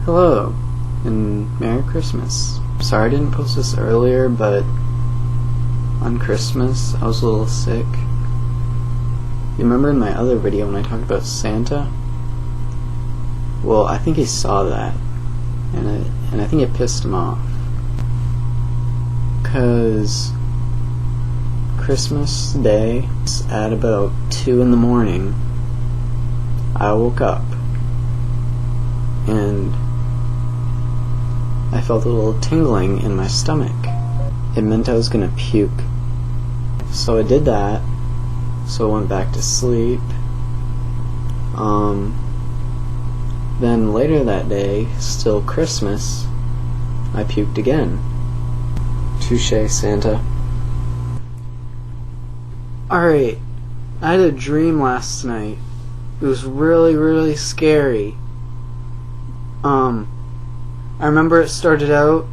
Hello, and Merry Christmas. Sorry I didn't post this earlier, but on Christmas I was a little sick. You remember in my other video when I talked about Santa? Well, I think he saw that, and I think it pissed him off. 'Cause Christmas Day, at about 2 in the morning, I woke up and I felt a little tingling in my stomach. It meant I was gonna puke. So I did that. So I went back to sleep. Then later that day, still Christmas, I puked again. Touché, Santa. Alright, I had a dream last night. It was really, really scary. I remember it started out,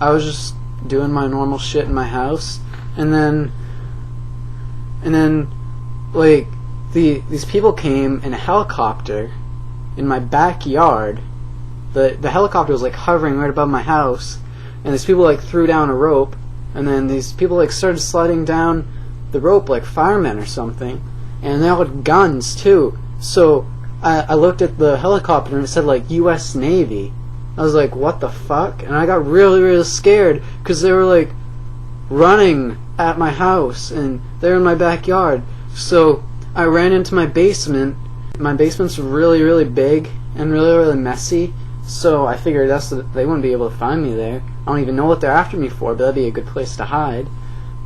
I was just doing my normal shit in my house, and then like, these people came in a helicopter in my backyard. The helicopter was like hovering right above my house, and these people like threw down a rope, and then these people like started sliding down the rope like firemen or something, and they all had guns too. So I looked at the helicopter and it said like US Navy. I was like, what the fuck? And I got really, really scared because they were like running at my house and they're in my backyard. So I ran into my basement. My basement's really, really big and really, really messy. So I figured they wouldn't be able to find me there. I don't even know what they're after me for, but that'd be a good place to hide.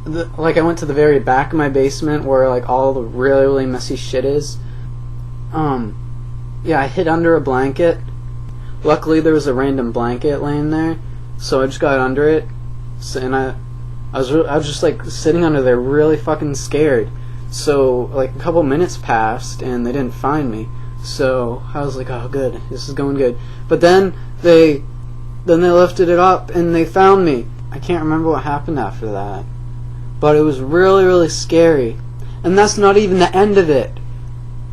Like I went to the very back of my basement where like all the really, really messy shit is. Yeah, I hid under a blanket. Luckily there was a random blanket laying there, so I just got under it. And I was just like sitting under there really fucking scared. So like a couple minutes passed and they didn't find me. So I was like, oh good, this is going good. But then they lifted it up and they found me. I can't remember what happened after that. But it was really, really scary. And that's not even the end of it.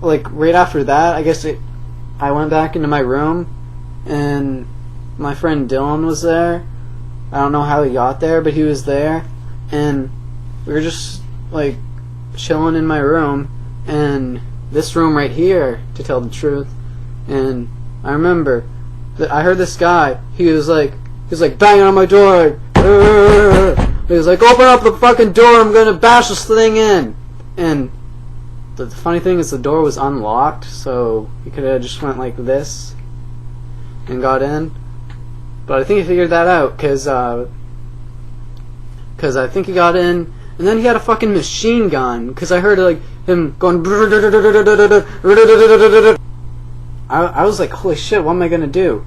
Like right after that, I went back into my room and my friend Dylan was there. I don't know how he got there, but he was there, and we were just like chilling in my room, and this room right here, to tell the truth. And I remember that I heard this guy, he was like banging on my door, he was like, open up the fucking door, I'm gonna bash this thing in. And the funny thing is the door was unlocked, so he could have just went like this and got in. But I think he figured that out, cause I think he got in, and then he had a fucking machine gun, cause I heard like him going. I was like, holy shit, what am I gonna do?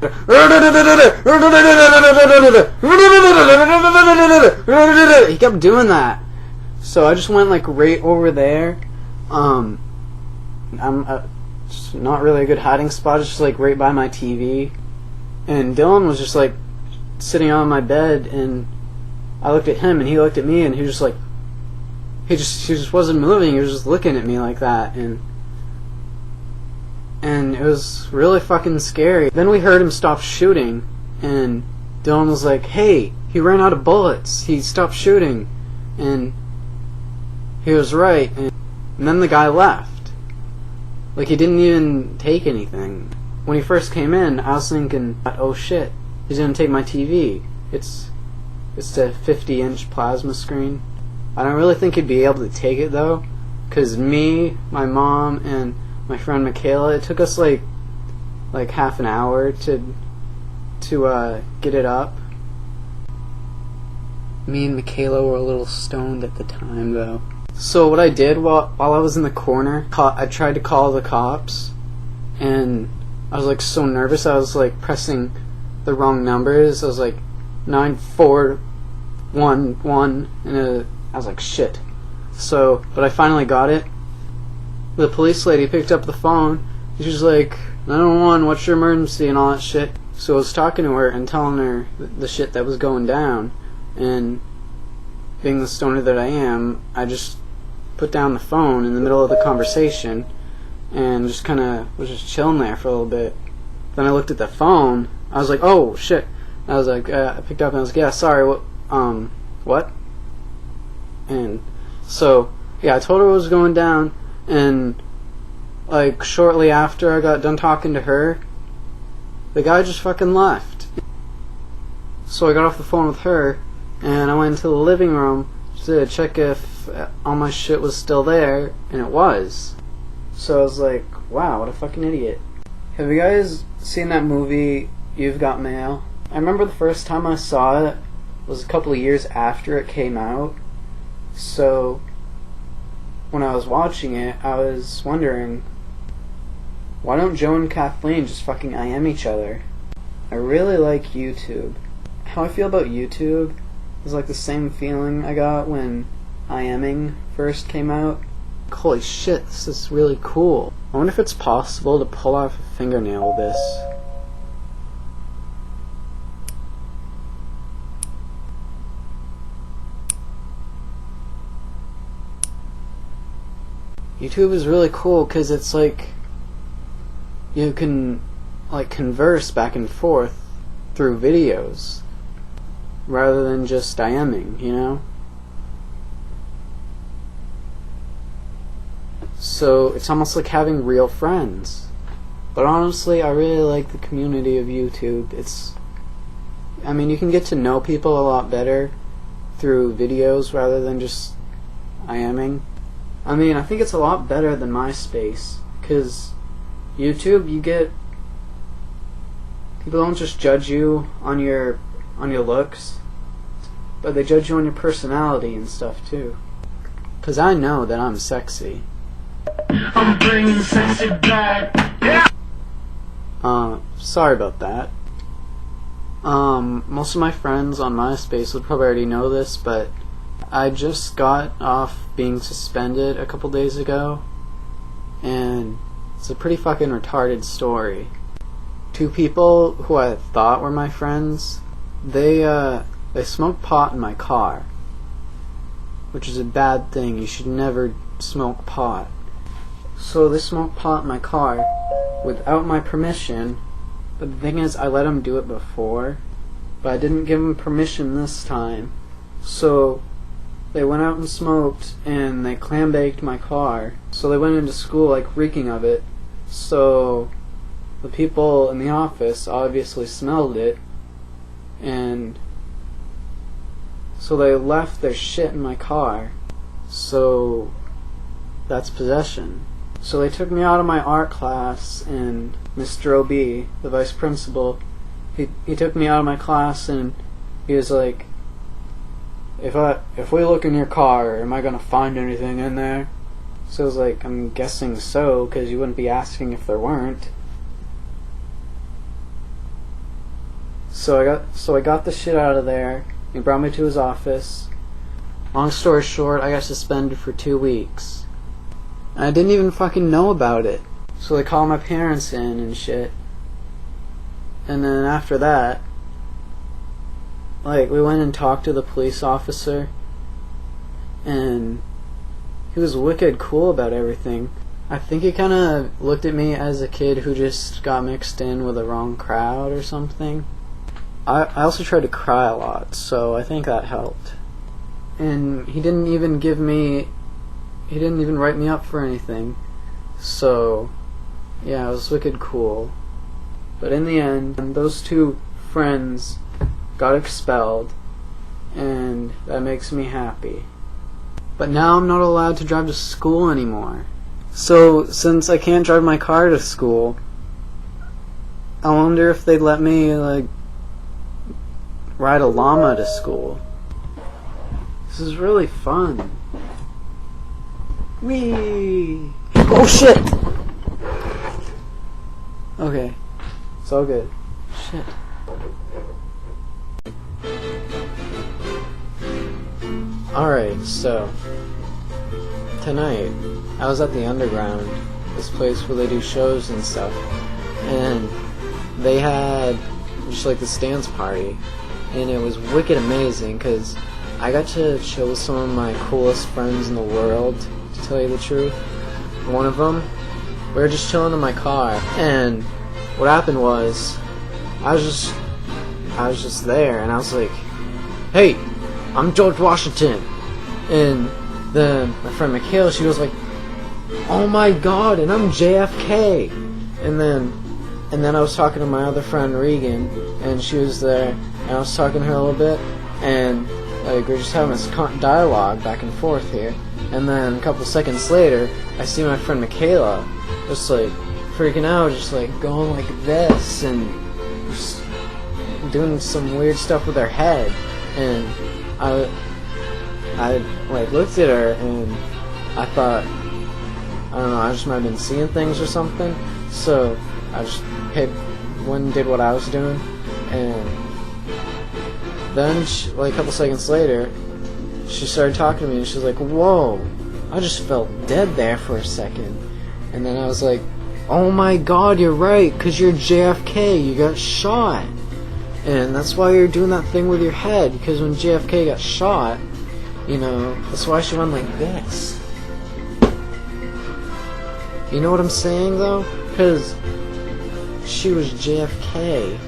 He kept doing that, so I just went like right over there. I'm just not really a good hiding spot. It's just like right by my TV, and Dylan was just like sitting on my bed, and I looked at him, and he looked at me, and he was just like, he just wasn't moving. He was just looking at me like that, and it was really fucking scary. Then we heard him stop shooting, and Dylan was like, hey, he ran out of bullets. He stopped shooting, and he was right. And then the guy left. Like, he didn't even take anything. When he first came in, I was thinking, oh shit, he's gonna take my TV. It's a 50-inch plasma screen. I don't really think he'd be able to take it though, cause me, my mom, and my friend Michaela, it took us like half an hour to get it up. Me and Michaela were a little stoned at the time though. So what I did while I was in the corner, I tried to call the cops, and I was like so nervous. I was like pressing the wrong numbers. I was like 9411, and I was like shit. So, but I finally got it. The police lady picked up the phone. She was like, 911, what's your emergency and all that shit. So I was talking to her and telling her the shit that was going down, and being the stoner that I am, I just put down the phone in the middle of the conversation and just kind of was just chilling there for a little bit. Then I looked at the phone. I was like, oh shit. I was like, I picked up and I was like, yeah, sorry, what? And so, yeah, I told her what was going down, and like shortly after I got done talking to her, the guy just fucking left. So I got off the phone with her, and I went into the living room to check if all my shit was still there, and it was. So I was like, wow, what a fucking idiot. Have you guys seen that movie, You've Got Mail? I remember the first time I saw it was a couple of years after it came out. So when I was watching it, I was wondering, why don't Joe and Kathleen just fucking IM each other? I really like YouTube. How I feel about YouTube is like the same feeling I got when IMing first came out. Holy shit, this is really cool. I wonder if it's possible to pull off a fingernail with this. YouTube is really cool because it's like you can like converse back and forth through videos rather than just IMing, you know? So it's almost like having real friends. But honestly, I really like the community of YouTube. I mean, you can get to know people a lot better through videos rather than just IMing. I mean, I think it's a lot better than MySpace, because YouTube, people don't just judge you on your looks, but they judge you on your personality and stuff too. Because I know that I'm sexy. I'm bringing sexy back. Yeah. Sorry about that. Most of my friends on MySpace would probably already know this, but I just got off being suspended a couple days ago, and it's a pretty fucking retarded story. Two people who I thought were my friends, they smoked pot in my car, which is a bad thing. You should never smoke pot. So they smoked pot in my car without my permission, but the thing is, I let them do it before, but I didn't give them permission this time. So they went out and smoked, and they clam baked my car. So they went into school like reeking of it. So the people in the office obviously smelled it, and so they left their shit in my car. So that's possession. So they took me out of my art class, and Mr. O.B., the vice principal, he took me out of my class, and he was like, If we look in your car, am I gonna find anything in there? So I was like, I'm guessing so, because you wouldn't be asking if there weren't. So I got the shit out of there. He brought me to his office. Long story short, I got suspended for 2 weeks. And I didn't even fucking know about it. So they called my parents in and shit. And then after that, like, we went and talked to the police officer, and he was wicked cool about everything. I think he kind of looked at me as a kid who just got mixed in with the wrong crowd or something. I also tried to cry a lot, so I think that helped. And he didn't even write me up for anything. So, yeah, it was wicked cool. But in the end, those two friends got expelled, and that makes me happy. But now I'm not allowed to drive to school anymore. So, since I can't drive my car to school, I wonder if they'd let me, like, ride a llama to school. This is really fun. Whee! Oh shit! Okay, it's all good. Shit. Alright, so tonight I was at the Underground, this place where they do shows and stuff, and they had just like this dance party, and it was wicked amazing because I got to chill with some of my coolest friends in the world, to tell you the truth. One of them, we were just chilling in my car, and what happened was, I was just there, and I was like, "Hey, I'm George Washington," and then my friend Michaela, she was like, "Oh my God," and I'm JFK, and then I was talking to my other friend Regan, and she was there, and I was talking to her a little bit, and like we're just having this dialogue back and forth here, and then a couple seconds later, I see my friend Michaela just like freaking out, just like going like this, and just doing some weird stuff with her head, and I like looked at her, and I thought, I don't know, I just might have been seeing things or something, so I just went and did what I was doing, and then like a couple seconds later, she started talking to me, and she was like, "Whoa, I just felt dead there for a second," and then I was like, "Oh my God, you're right, 'cause you're JFK, you got shot, and that's why you're doing that thing with your head, because when JFK got shot, you know, that's why she went like this." You know what I'm saying, though? Because she was JFK.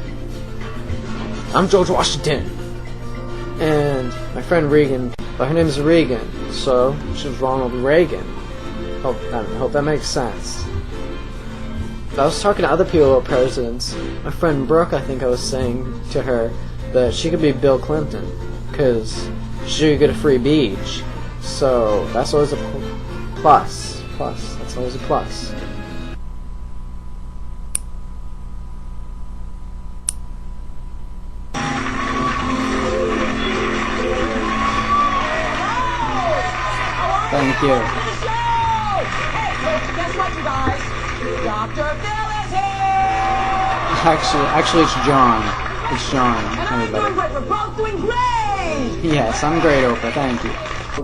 I'm George Washington. And my friend Regan, but her name is Regan, so she's Ronald Reagan. Hope that makes sense. I was talking to other people about presidents. My friend Brooke, I think I was saying to her that she could be Bill Clinton, because she could get a free beach. So that's always a plus. That's always a plus. Thank you. Guess what, you guys? Dr. Phil is here! Actually, it's John. It's John. And I'm doing great. We're both doing great! Yes, I'm great, Oprah. Thank you.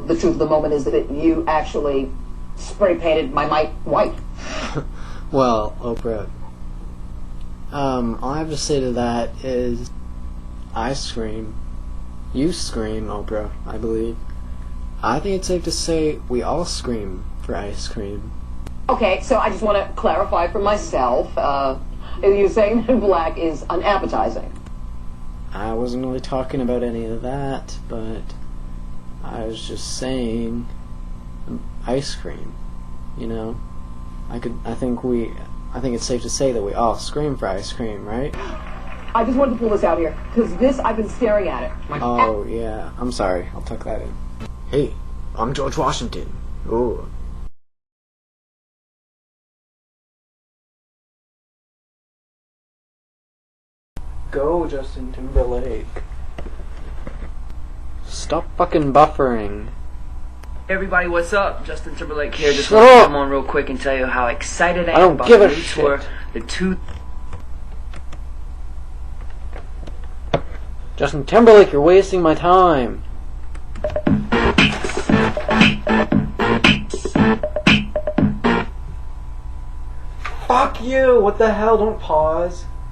The truth of the moment is that you actually spray painted my mic white. Well, Oprah, all I have to say to that is, I scream. You scream, Oprah, I believe. I think it's safe to say we all scream for ice cream. Okay, so I just want to clarify for myself. You're saying that black is unappetizing. I wasn't really talking about any of that, but I was just saying ice cream. You know, I think it's safe to say that we all scream for ice cream, right? I just wanted to pull this out here because I've been staring at it. Oh yeah, I'm sorry. I'll tuck that in. Hey, I'm George Washington. Ooh. Go, Justin Timberlake. Stop fucking buffering. Hey everybody, what's up? Justin Timberlake here. Just Shut want to up. come on real quick and tell you how excited I I am don't about give the a new shit. tour. The two. Justin Timberlake, you're wasting my time. Fuck you! What the hell? Don't pause.